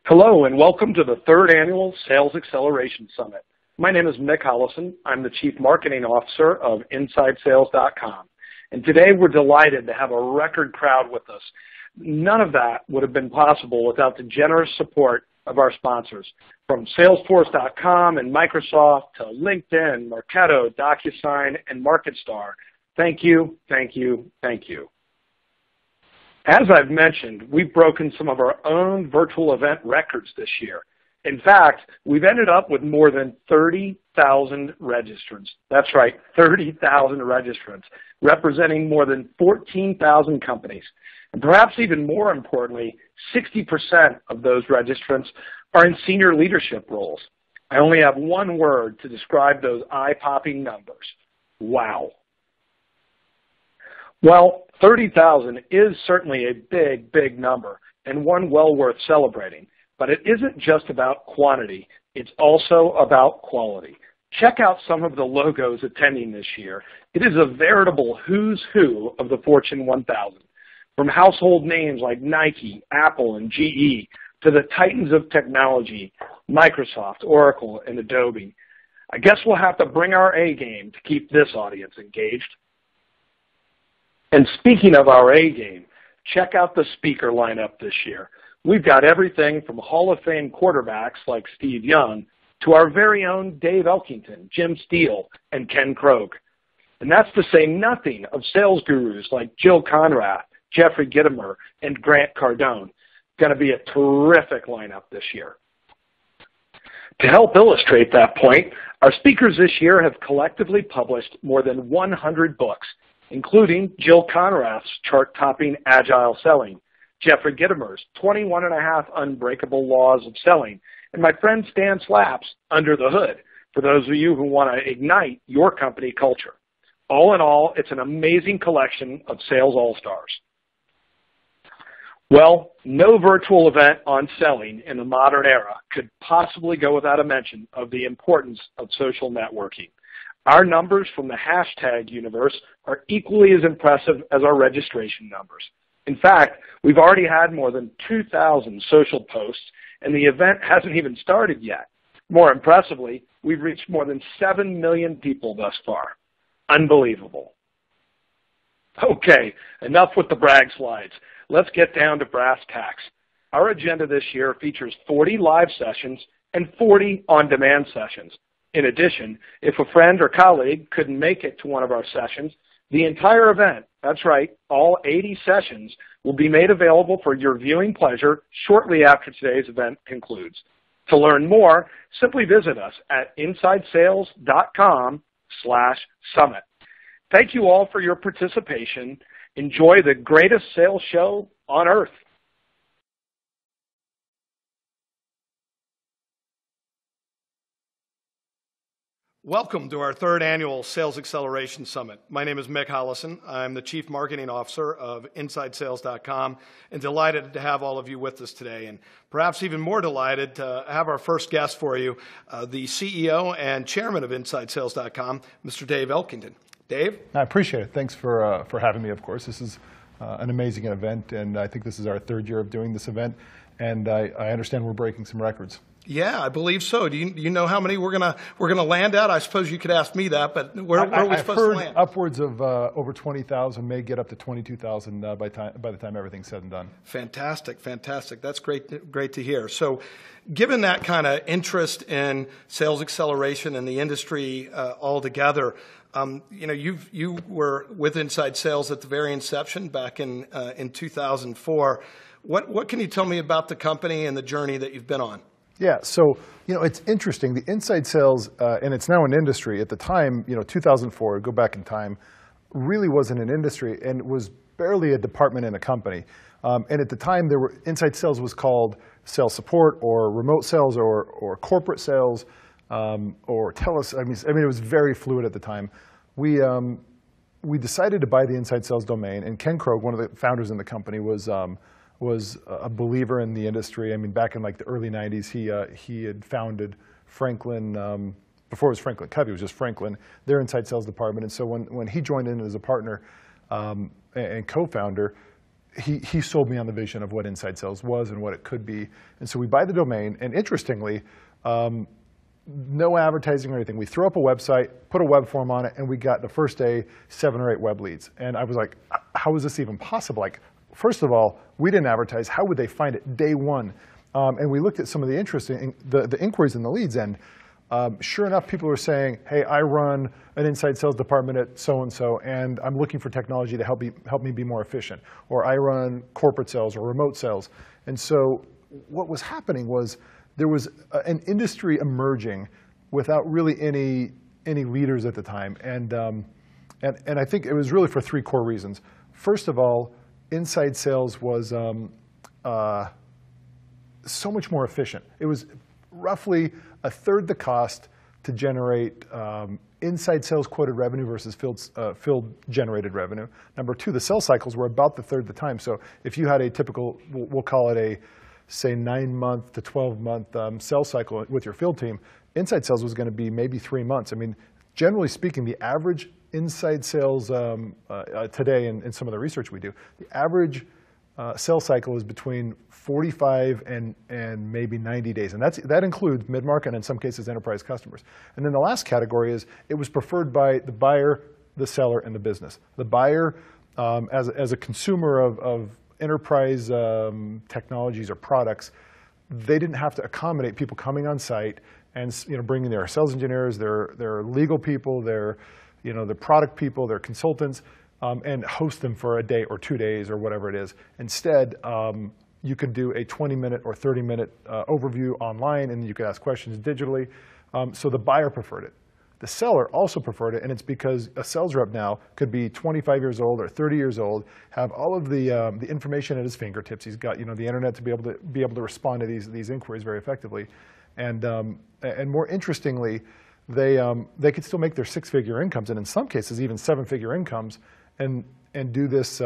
Hello and welcome to the third annual Sales Acceleration Summit. My name is Mick Hollison. I'm the Chief Marketing Officer of InsideSales.com. And today we're delighted to have a record crowd with us. None of that would have been possible without the generous support of our sponsors. From Salesforce.com and Microsoft to LinkedIn, Marketo, DocuSign, and MarketStar. Thank you, thank you, thank you. As I've mentioned, we've broken some of our own virtual event records this year. In fact, we've ended up with more than 30,000 registrants. That's right, 30,000 registrants, representing more than 14,000 companies. And perhaps even more importantly, 60% of those registrants are in senior leadership roles. I only have one word to describe those eye-popping numbers: wow. Well, 30,000 is certainly a big, big number and one well worth celebrating. But it isn't just about quantity. It's also about quality. Check out some of the logos attending this year. It is a veritable who's who of the Fortune 1000. From household names like Nike, Apple, and GE to the titans of technology, Microsoft, Oracle, and Adobe. I guess we'll have to bring our A game to keep this audience engaged. And speaking of our A game, check out the speaker lineup this year. We've got everything from Hall of Fame quarterbacks like Steve Young to our very own Dave Elkington, Jim Steele, and Ken Krogh. And that's to say nothing of sales gurus like Jill Conrath, Jeffrey Gitomer, and Grant Cardone. Going to be a terrific lineup this year. To help illustrate that point, our speakers this year have collectively published more than 100 books, including Jill Conrath's chart-topping Agile Selling, Jeffrey Gitomer's 21.5 Unbreakable Laws of Selling, and my friend Stan Slapp's Under the Hood, for those of you who want to ignite your company culture. All in all, it's an amazing collection of sales all-stars. Well, no virtual event on selling in the modern era could possibly go without a mention of the importance of social networking. Our numbers from the hashtag universe are equally as impressive as our registration numbers. In fact, we've already had more than 2,000 social posts, and the event hasn't even started yet. More impressively, we've reached more than 7 million people thus far. Unbelievable. Okay, enough with the brag slides. Let's get down to brass tacks. Our agenda this year features 40 live sessions and 40 on-demand sessions. In addition, if a friend or colleague couldn't make it to one of our sessions, the entire event, that's right, all 80 sessions, will be made available for your viewing pleasure shortly after today's event concludes. To learn more, simply visit us at InsideSales.com/summit. Thank you all for your participation. Enjoy the greatest sales show on earth. Welcome to our third annual Sales Acceleration Summit. My name is Mick Hollison. I'm the Chief Marketing Officer of InsideSales.com and delighted to have all of you with us today. And perhaps even more delighted to have our first guest for you, the CEO and Chairman of InsideSales.com, Mr. Dave Elkington. Dave? I appreciate it. Thanks for having me, of course. This is an amazing event, and I think this is our third year of doing this event, and I understand we're breaking some records. Yeah, I believe so. Do you know how many we're gonna land at? I suppose you could ask me that, but where are we supposed to land? I've heard upwards of over 20,000, may get up to 22,000 by the time everything's said and done. Fantastic, fantastic. That's great to hear. So, given that kind of interest in sales acceleration and the industry altogether, you were with Inside Sales at the very inception back in 2004. What can you tell me about the company and the journey that you've been on? Yeah, so, it's interesting. The inside sales, and it's now an industry. At the time, 2004, go back in time, really wasn't an industry and was barely a department in a company. And at the time, inside sales was called sales support or remote sales or corporate sales or teles. I mean, it was very fluid at the time. We decided to buy the inside sales domain, and Ken Krogh, one of the founders in the company, was a believer in the industry. I mean, back in like the early 90s, he had founded Franklin, before it was Franklin Covey, it was just Franklin, their inside sales department. And so when he joined in as a partner and co-founder, he sold me on the vision of what inside sales was and what it could be. And so we buy the domain, and interestingly, no advertising or anything. We throw up a website, put a web form on it, and we got the first day 7 or 8 web leads. And I was like, how is this even possible? Like, first of all, we didn't advertise. How would they find it day one? And we looked at some of the interesting, the inquiries and the leads, and sure enough, people were saying, hey, I run an inside sales department at so-and-so, and I'm looking for technology to help me be more efficient. Or I run corporate sales or remote sales. And so what was happening was there was an industry emerging without really any leaders at the time. And I think it was really for 3 core reasons. First of all, inside sales was so much more efficient. It was roughly a third the cost to generate inside sales quoted revenue versus field generated revenue. Number 2, the sales cycles were about the third the time. So if you had a typical, we'll call it a, say, 9-month to 12-month sales cycle with your field team, inside sales was going to be maybe 3 months. I mean, generally speaking, the average inside sales today, in some of the research we do, the average sales cycle is between 45 and maybe 90 days. And that includes mid-market and in some cases enterprise customers. And then the last category is it was preferred by the buyer, the seller, and the business. The buyer, as a consumer of enterprise technologies or products, they didn't have to accommodate people coming on site and bringing their sales engineers, their legal people, their product people, their consultants, and host them for a day or 2 days or whatever it is. Instead, you could do a 20-minute or 30-minute overview online, and you could ask questions digitally. So the buyer preferred it. The seller also preferred it, and it's because a sales rep now could be 25 years old or 30 years old, have all of the information at his fingertips. He's got the internet to be able to respond to these inquiries very effectively, and more interestingly, they could still make their 6-figure incomes, and in some cases even 7-figure incomes, and do this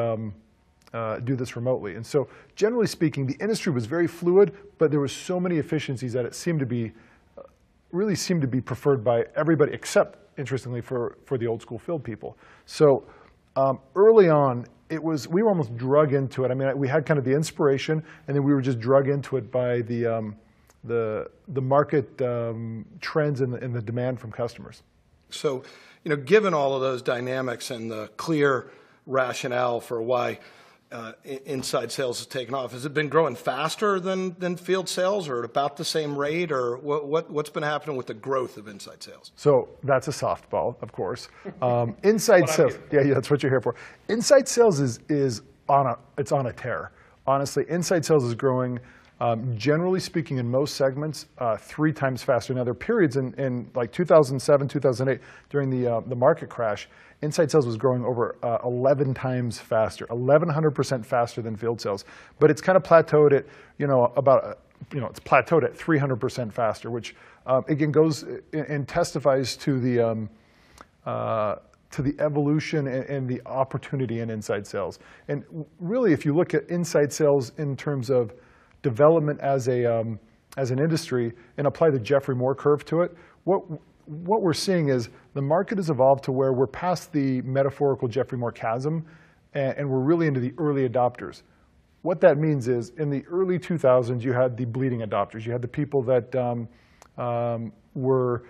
remotely. And so, generally speaking, the industry was very fluid, but there was so many efficiencies that it really seemed to be preferred by everybody, except, interestingly, for the old school field people. So early on, we were almost drug into it. I mean, we had kind of the inspiration, and then we were just drug into it by the market trends and the demand from customers. So, given all of those dynamics and the clear rationale for why inside sales has taken off, has it been growing faster than field sales, or at about the same rate, or what's been happening with the growth of inside sales? So that's a softball, of course. Inside sales, yeah, that's what you're here for. Inside sales is on a tear. Honestly, inside sales is growing. Generally speaking, in most segments, 3 times faster. Now, there are periods in like 2007, 2008, during the market crash, inside sales was growing over 11 times faster, 1,100% faster than field sales. But it's kind of plateaued at, it's plateaued at 300% faster, which again goes and testifies to the evolution and the opportunity in inside sales. And really, if you look at inside sales in terms of development as an industry and apply the Jeffrey Moore curve to it, what we're seeing is the market has evolved to where we're past the metaphorical Jeffrey Moore chasm, and we're really into the early adopters. What that means is in the early 2000s, you had the bleeding adopters. You had the people that were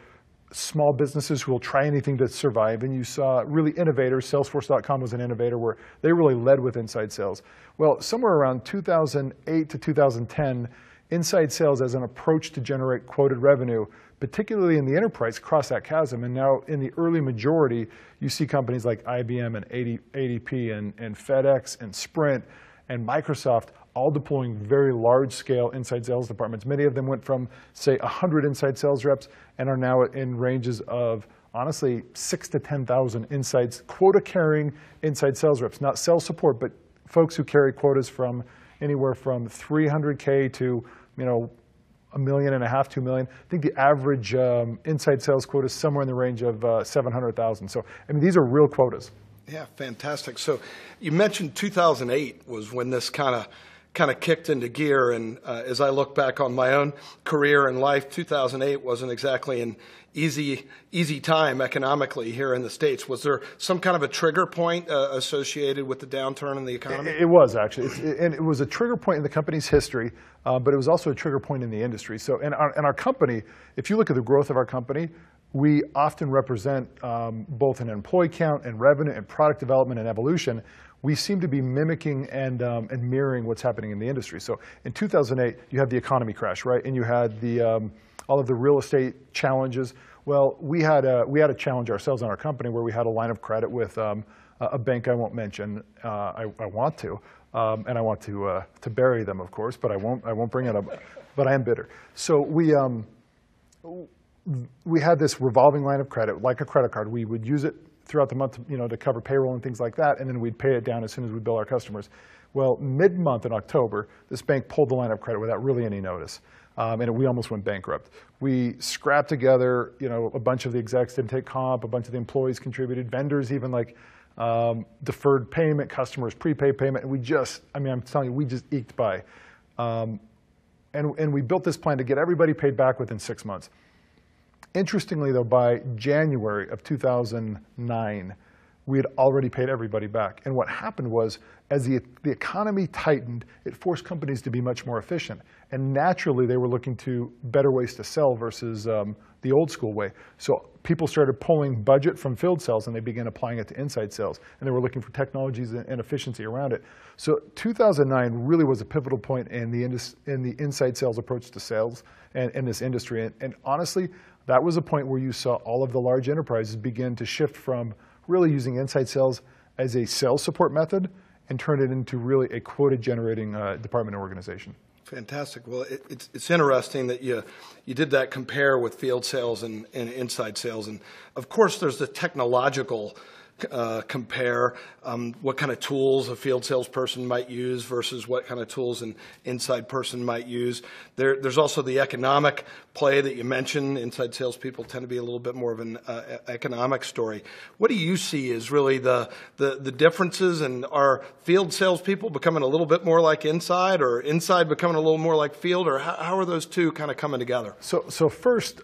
small businesses who will try anything to survive, and you saw really innovators. Salesforce.com was an innovator where they really led with inside sales. Well, somewhere around 2008 to 2010, inside sales as an approach to generate quoted revenue, particularly in the enterprise, crossed that chasm. And now in the early majority, you see companies like IBM and ADP and FedEx and Sprint and Microsoft all deploying very large-scale inside sales departments. Many of them went from, say, 100 inside sales reps and are now in ranges of, honestly, 6,000 to 10,000 quota-carrying inside sales reps. Not sales support, but folks who carry quotas from anywhere from 300K to, $1.5 million, $2 million. I think the average inside sales quota is somewhere in the range of 700,000. So, I mean, these are real quotas. Yeah, fantastic. So you mentioned 2008 was when this kind of kind of kicked into gear. And as I look back on my own career and life, 2008 wasn't exactly an easy time economically here in the States. Was there some kind of a trigger point associated with the downturn in the economy? It was, actually. And it was a trigger point in the company's history, but it was also a trigger point in the industry. So in our company, if you look at the growth of our company, we often represent both an employee count and revenue and product development and evolution. We seem to be mimicking and mirroring what's happening in the industry. So in 2008, you had the economy crash, right? And you had all of the real estate challenges. Well, we had a challenge ourselves in our company where we had a line of credit with a bank I won't mention. I want to, and I want to bury them, of course, but I won't bring it up. But I am bitter. So we had this revolving line of credit, like a credit card. We would use it throughout the month, to cover payroll and things like that, and then we'd pay it down as soon as we bill our customers. Well, mid-month in October, this bank pulled the line of credit without really any notice, and we almost went bankrupt. We scrapped together, a bunch of the execs didn't take comp, a bunch of the employees contributed, vendors even deferred payment, customers prepaid payment, and I'm telling you, we just eked by. And we built this plan to get everybody paid back within 6 months. Interestingly, though, by January of 2009, we had already paid everybody back. And what happened was, as the economy tightened, it forced companies to be much more efficient. And naturally, they were looking to better ways to sell versus the old school way. So people started pulling budget from field sales, and they began applying it to inside sales. And they were looking for technologies and efficiency around it. So 2009 really was a pivotal point in the inside sales approach to sales and in this industry. And honestly, that was a point where you saw all of the large enterprises begin to shift from really using inside sales as a sales support method and turn it into really a quota-generating department or organization. Fantastic. Well, it's interesting that you did that compare with field sales and inside sales. And of course, there's the technological compare, what kind of tools a field salesperson might use versus what kind of tools an inside person might use. There's also the economic play that you mentioned. Inside salespeople tend to be a little bit more of an economic story. What do you see as really the differences, and are field salespeople becoming a little bit more like inside, or inside becoming a little more like field, or how are those two kind of coming together? So first,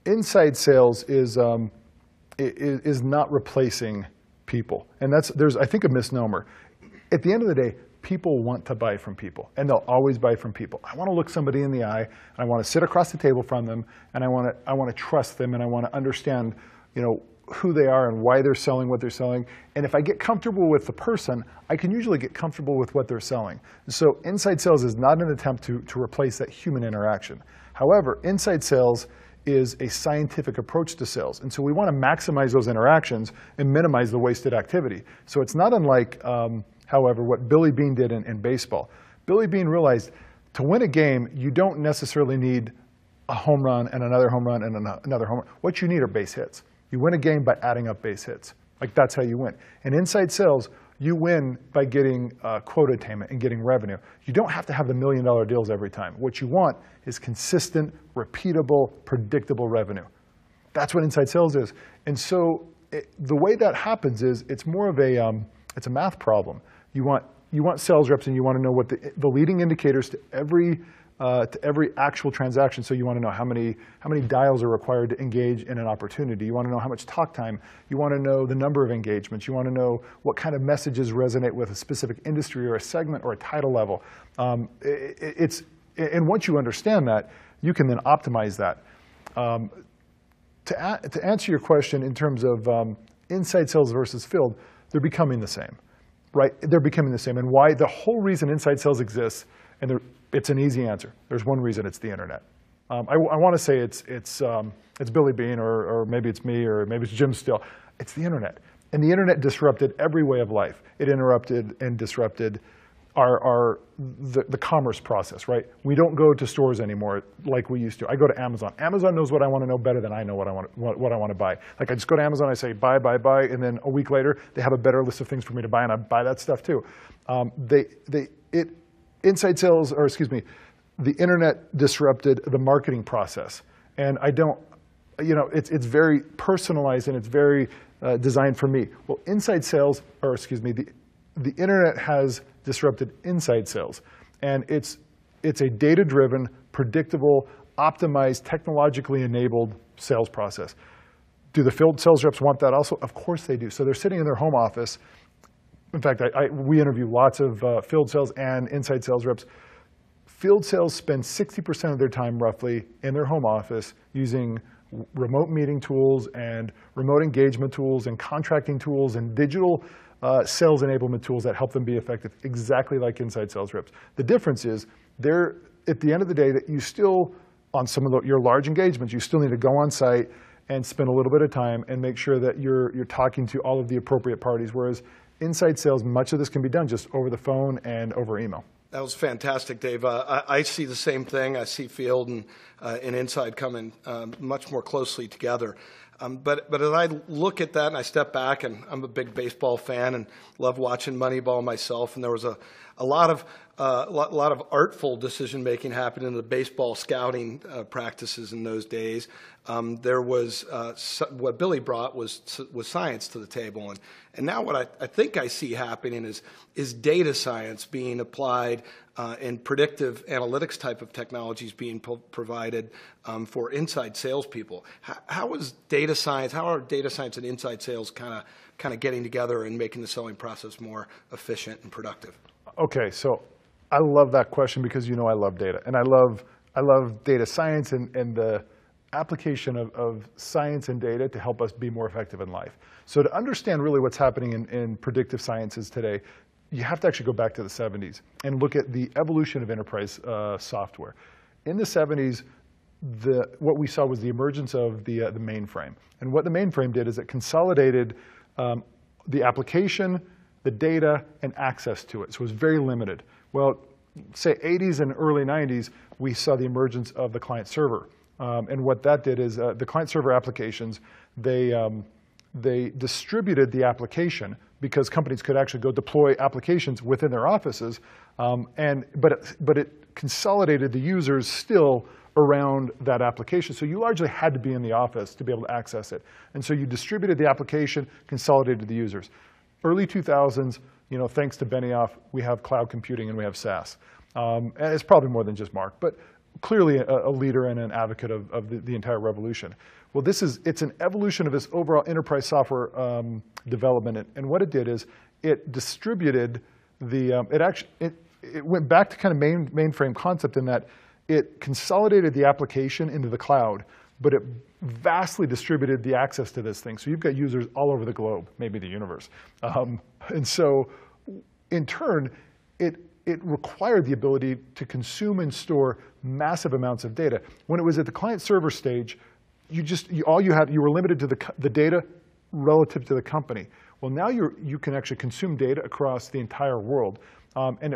inside sales is not replacing people. And there's, I think, a misnomer. At the end of the day, people want to buy from people, and they'll always buy from people. I want to look somebody in the eye, and I want to sit across the table from them, and I want to trust them, and I want to understand, who they are and why they're selling what they're selling. And if I get comfortable with the person, I can usually get comfortable with what they're selling. So inside sales is not an attempt to replace that human interaction. However, inside sales is a scientific approach to sales. And so we want to maximize those interactions and minimize the wasted activity. So it's not unlike, however, what Billy Beane did in baseball. Billy Beane realized to win a game, you don't necessarily need a home run and another home run and another home run. What you need are base hits. You win a game by adding up base hits. That's how you win. In inside sales, you win by getting quota attainment and getting revenue. You don't have to have the $1 million deals every time. What you want is consistent, repeatable, predictable revenue. That's what inside sales is. And so the way that happens is it's more of it's a math problem. You want sales reps, and you want to know what the leading indicators to every actual transaction. So you want to know how many dials are required to engage in an opportunity. You want to know how much talk time. You want to know the number of engagements. You want to know what kind of messages resonate with a specific industry or a segment or a title level. And once you understand that, you can then optimize that. To answer your question in terms of inside sales versus field, they're becoming the same, right? They're becoming the same. And why? The whole reason inside sales exists, and it's an easy answer. There's one reason: it's the internet. I want to say it's Billy Beane, or maybe it's me, or maybe it's Jim Still. It's the internet. And the internet disrupted every way of life. It interrupted and disrupted the commerce process, right? We don't go to stores anymore like we used to. I go to Amazon. Amazon knows what I want to know better than I know what I want to buy. I just go to Amazon, I say buy, and then a week later they have a better list of things for me to buy, and I buy that stuff too. Inside sales, or excuse me, the internet disrupted the marketing process, and it's very personalized and it's very designed for me. Well, inside sales, or excuse me, the internet has disrupted inside sales. And it's a data-driven, predictable, optimized, technologically enabled sales process. Do the field sales reps want that also? Of course they do. So they're sitting in their home office. In fact, we interview lots of field sales and inside sales reps. Field sales spend 60% of their time roughly in their home office using remote meeting tools and remote engagement tools and contracting tools and digital sales enablement tools that help them be effective, exactly like inside sales reps. The difference is they're, at the end of the day, that you still, on some of your large engagements, you still need to go on site and spend a little bit of time and make sure that you're talking to all of the appropriate parties, whereas inside sales, much of this can be done just over the phone and over email. That was fantastic, Dave. I see the same thing. I see field and inside coming much more closely together. But as I look at that and I step back, and I'm a big baseball fan and love watching Moneyball myself, and there was a lot of artful decision making happened in the baseball scouting practices in those days. There was what Billy brought was science to the table, and now what I think I see happening is data science being applied and predictive analytics type of technologies being provided for inside salespeople. How are data science and inside sales kind of getting together and making the selling process more efficient and productive? Okay, so I love that question because I love data, and I love data science and the application of science and data to help us be more effective in life. So to understand really what's happening in predictive sciences today, you have to actually go back to the 70s and look at the evolution of enterprise software. In the 70s, what we saw was the emergence of the mainframe. And what the mainframe did is it consolidated the application, the data, and access to it. So it was very limited. Well, say 80s and early 90s, we saw the emergence of the client server. And what that did is the client server applications, they distributed the application because companies could actually go deploy applications within their offices, but it consolidated the users still around that application. So you largely had to be in the office to be able to access it. And so you distributed the application, consolidated the users. Early 2000s, thanks to Benioff, we have cloud computing and we have SaaS. And it's probably more than just Mark, but clearly a leader and an advocate of the entire revolution. Well, it's an evolution of this overall enterprise software development. And what it did is it distributed it went back to kind of mainframe concept in that it consolidated the application into the cloud, but it vastly distributed the access to this thing. So you've got users all over the globe, maybe the universe. And so in turn, it required the ability to consume and store massive amounts of data. When it was at the client server stage, you were limited to the data relative to the company. Well, now you can actually consume data across the entire world, and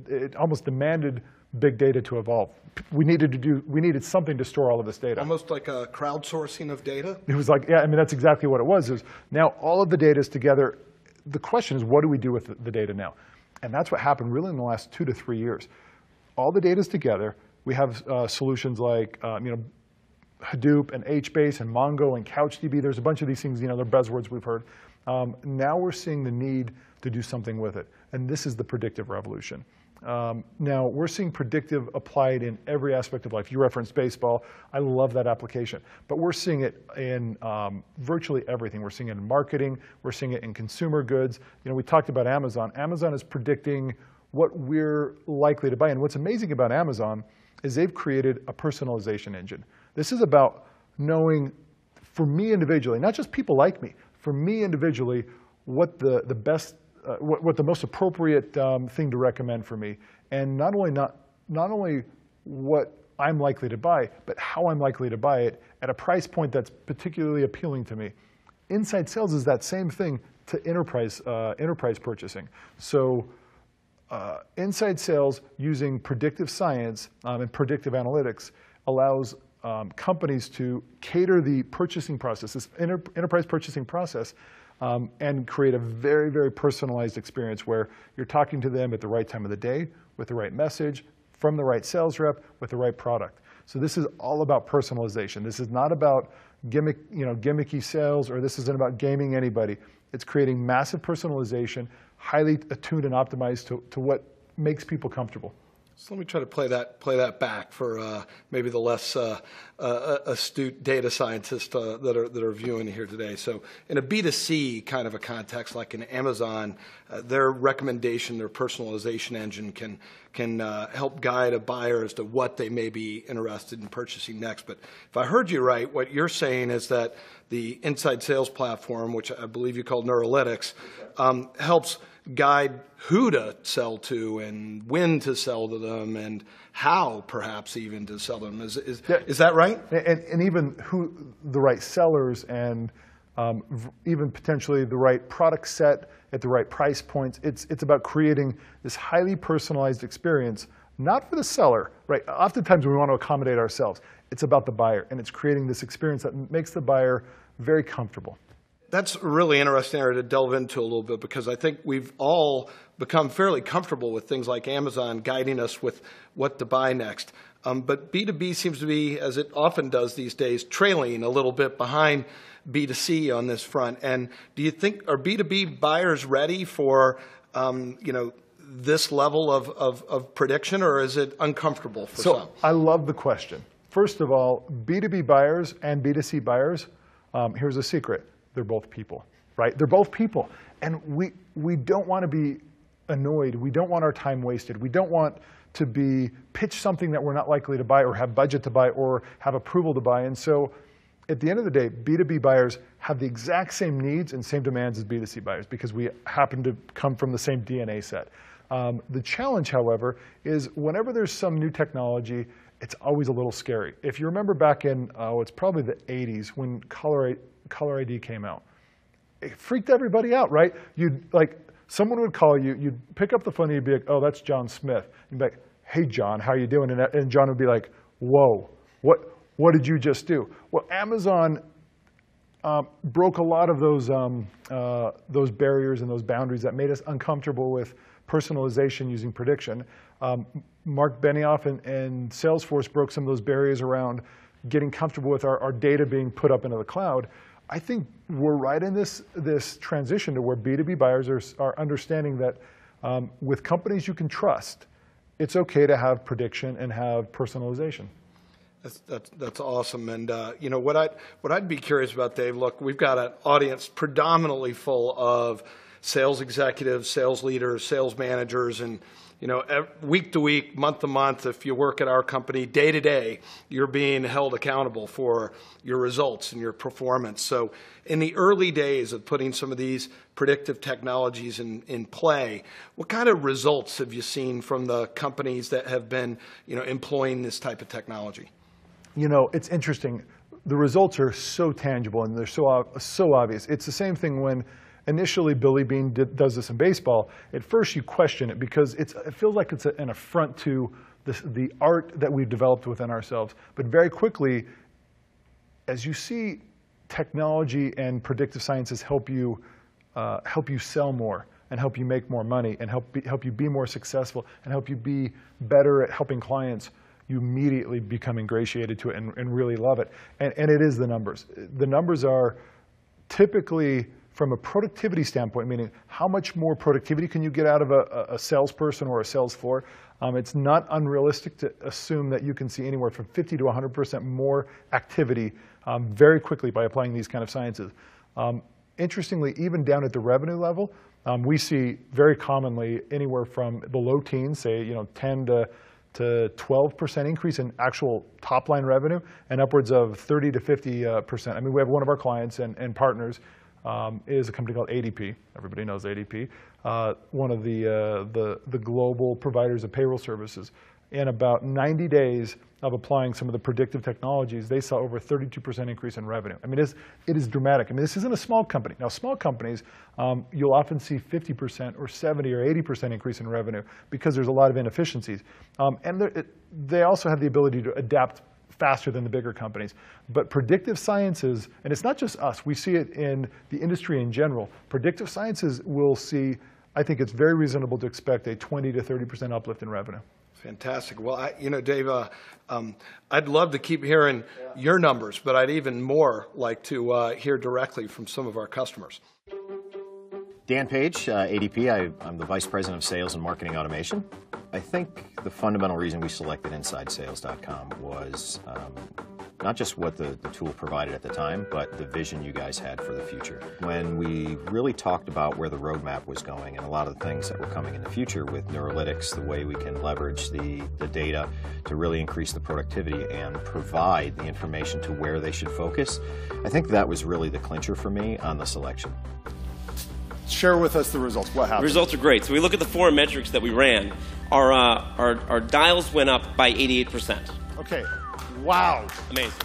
it almost demanded big data to evolve. We needed something to store all of this data. Almost like a crowdsourcing of data? It was like, yeah, I mean, that's exactly what it was. Now all of the data is together. The question is, what do we do with the data now? And that's what happened really in the last 2 to 3 years. All the data is together. We have solutions like Hadoop and HBase and Mongo and CouchDB. There's a bunch of these things, they're buzzwords we've heard. Now we're seeing the need to do something with it. And this is the predictive revolution. Now, we're seeing predictive applied in every aspect of life. You referenced baseball. I love that application. But we're seeing it in virtually everything. We're seeing it in marketing. We're seeing it in consumer goods. We talked about Amazon. Amazon is predicting what we're likely to buy. And what's amazing about Amazon is they've created a personalization engine. This is about knowing, for me individually, not just people like me, for me individually, what the best what the most appropriate thing to recommend for me, and not only what I'm likely to buy, but how I'm likely to buy it at a price point that's particularly appealing to me. Inside sales is that same thing to enterprise purchasing. So inside sales using predictive science and predictive analytics allows companies to cater the purchasing process, this enterprise purchasing process, and create a very, very personalized experience where you're talking to them at the right time of the day, with the right message, from the right sales rep, with the right product. So this is all about personalization. This is not about gimmicky sales, or this isn't about gaming anybody. It's creating massive personalization, highly attuned and optimized to what makes people comfortable. So let me try to play that back for maybe the less astute data scientists that are viewing here today. So in a B2C kind of a context, like in Amazon, their recommendation, their personalization engine can help guide a buyer as to what they may be interested in purchasing next. But if I heard you right, what you're saying is that the inside sales platform, which I believe you call Neurolytics, helps guide who to sell to and when to sell to them and how perhaps even to sell them. Is that right? And even who the right sellers and even potentially the right product set at the right price points. It's about creating this highly personalized experience, not for the seller, right? Oftentimes we want to accommodate ourselves. It's about the buyer, and it's creating this experience that makes the buyer very comfortable. That's a really interesting area to delve into a little bit, because I think we've all become fairly comfortable with things like Amazon guiding us with what to buy next. But B2B seems to be, as it often does these days, trailing a little bit behind B2C on this front. And do you think, are B2B buyers ready for this level of prediction, or is it uncomfortable for some? I love the question. First of all, B2B buyers and B2C buyers, here's a secret. They're both people, right? They're both people. And we don't want to be annoyed. We don't want our time wasted. We don't want to be pitched something that we're not likely to buy or have budget to buy or have approval to buy. And so at the end of the day, B2B buyers have the exact same needs and same demands as B2C buyers because we happen to come from the same DNA set. The challenge, however, is whenever there's some new technology, it's always a little scary. If you remember back in, it's probably the 80s when Caller ID came out. It freaked everybody out, right? Someone would call you, you'd pick up the phone, and you'd be like, oh, that's John Smith. You'd be like, hey, John, how you doing? And John would be like, whoa, what did you just do? Well, Amazon broke a lot of those barriers and those boundaries that made us uncomfortable with personalization using prediction. Mark Benioff and Salesforce broke some of those barriers around getting comfortable with our data being put up into the cloud. I think we're right in this transition to where B2B buyers are understanding that with companies you can trust, it's okay to have prediction and have personalization. That's awesome. And what I'd be curious about, Dave, look, we've got an audience predominantly full of sales executives, sales leaders, sales managers, and week to week, month to month, if you work at our company, day to day, you're being held accountable for your results and your performance. So in the early days of putting some of these predictive technologies in play, what kind of results have you seen from the companies that have been employing this type of technology? It's interesting. The results are so tangible and they're so obvious. It's the same thing when initially Billy Beane does this in baseball. At first you question it because it feels like it's an affront to the art that we've developed within ourselves. But very quickly, as you see technology and predictive sciences help you sell more and help you make more money and help you be more successful and help you be better at helping clients, you immediately become ingratiated to it and really love it. And it is the numbers. The numbers are typically, from a productivity standpoint, meaning how much more productivity can you get out of a salesperson or a sales floor, it's not unrealistic to assume that you can see anywhere from 50 to 100% more activity very quickly by applying these kind of sciences. Interestingly, even down at the revenue level, we see very commonly anywhere from the low teens, say 10 to 12% increase in actual top-line revenue, and upwards of 30 to 50%. I mean, we have one of our clients and partners is a company called ADP. Everybody knows ADP. One of the global providers of payroll services. In about 90 days of applying some of the predictive technologies, they saw over 32% increase in revenue. I mean, it is dramatic. I mean, this isn't a small company. Now, small companies, you'll often see 50% or 70 or 80% increase in revenue because there's a lot of inefficiencies. And they also have the ability to adapt faster than the bigger companies. But predictive sciences, and it's not just us, we see it in the industry in general. Predictive sciences will see, I think it's very reasonable to expect a 20 to 30% uplift in revenue. Fantastic. Well, Dave, I'd love to keep hearing your numbers, but I'd even more like to hear directly from some of our customers. Dan Page, ADP. I'm the Vice President of Sales and Marketing Automation. I think the fundamental reason we selected InsideSales.com was not just what the tool provided at the time, but the vision you guys had for the future. When we really talked about where the roadmap was going and a lot of the things that were coming in the future with Neurolytics, the way we can leverage the data to really increase the productivity and provide the information to where they should focus, I think that was really the clincher for me on the selection. Share with us the results. What happened? The results are great. So we look at the 4 metrics that we ran. Our dials went up by 88%. Okay. Wow. Amazing.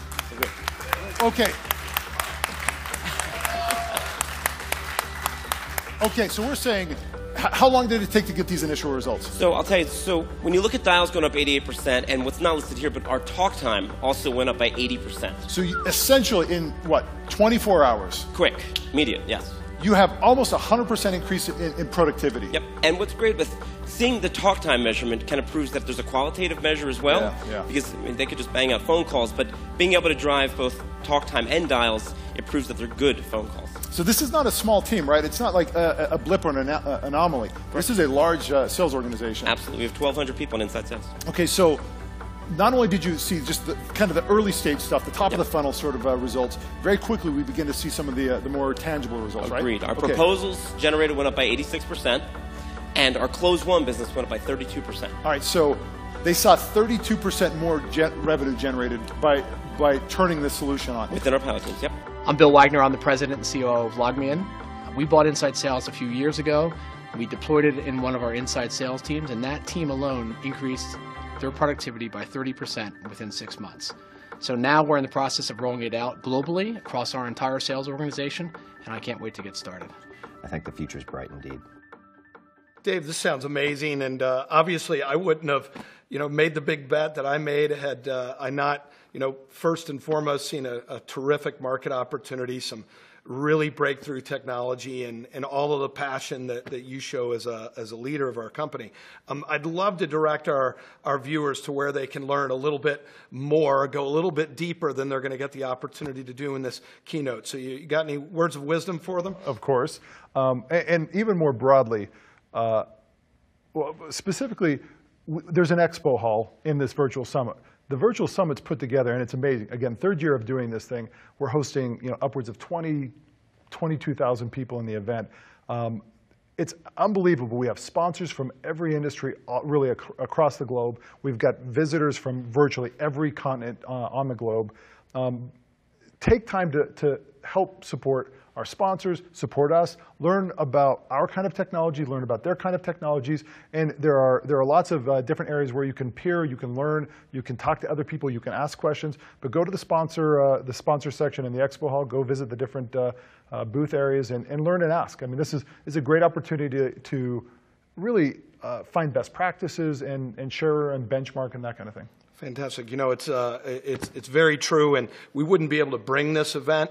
Okay. Okay, so we're saying, how long did it take to get these initial results? So I'll tell you, so when you look at dials going up 88%, and what's not listed here, but our talk time also went up by 80%. So essentially in, what, 24 hours? Quick, immediate, yes. You have almost 100% increase in productivity. Yep, and what's great with seeing the talk time measurement kind of proves that there's a qualitative measure as well. Yeah. Because they could just bang out phone calls, but being able to drive both talk time and dials, it proves that they're good phone calls. So this is not a small team, right? It's not like a blip or an anomaly. This is a large sales organization. Absolutely, we have 1,200 people in inside sales. Okay, so not only did you see just kind of the early stage stuff, the top of the funnel sort of results, very quickly we begin to see some of the more tangible results, right? Agreed. Our proposals generated went up by 86%, and our close one business went up by 32%. All right, so they saw 32% more revenue generated by turning this solution on. Within our pilot teams, yep. I'm Bill Wagner. I'm the president and COO of LogMeIn. We bought Inside Sales a few years ago. We deployed it in one of our inside sales teams, and that team alone increased their productivity by 30% within 6 months. So now we're in the process of rolling it out globally across our entire sales organization, and I can't wait to get started. I think the future's bright indeed. Dave, this sounds amazing, and obviously I wouldn't have, made the big bet that I made had I not, first and foremost seen a terrific market opportunity, some really breakthrough technology, and all of the passion that you show as a leader of our company. I'd love to direct our viewers to where they can learn a little bit more, go a little bit deeper than they're going to get the opportunity to do in this keynote. So you got any words of wisdom for them? Of course. And even more broadly, specifically, there's an expo hall in this virtual summit. The virtual summit's put together, and it's amazing. Again, 3rd year of doing this thing. We're hosting upwards of 22,000 people in the event. It's unbelievable. We have sponsors from every industry, really across the globe. We've got visitors from virtually every continent on the globe. Take time to help support our sponsors, support us, learn about our kind of technology, learn about their kind of technologies, and there are lots of different areas where you can peer, you can learn, you can talk to other people, you can ask questions. But go to the sponsor section in the expo hall, go visit the different booth areas, and learn and ask. I mean, this is a great opportunity to really find best practices and share and benchmark and that kind of thing. Fantastic. It's very true, and we wouldn't be able to bring this event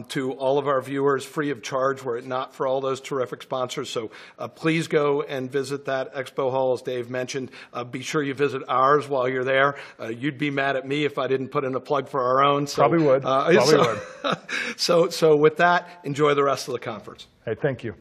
to all of our viewers free of charge were it not for all those terrific sponsors. So please go and visit that expo hall, as Dave mentioned. Be sure you visit ours while you're there. You'd be mad at me if I didn't put in a plug for our own. So, Probably would. So with that, enjoy the rest of the conference. Hey, thank you.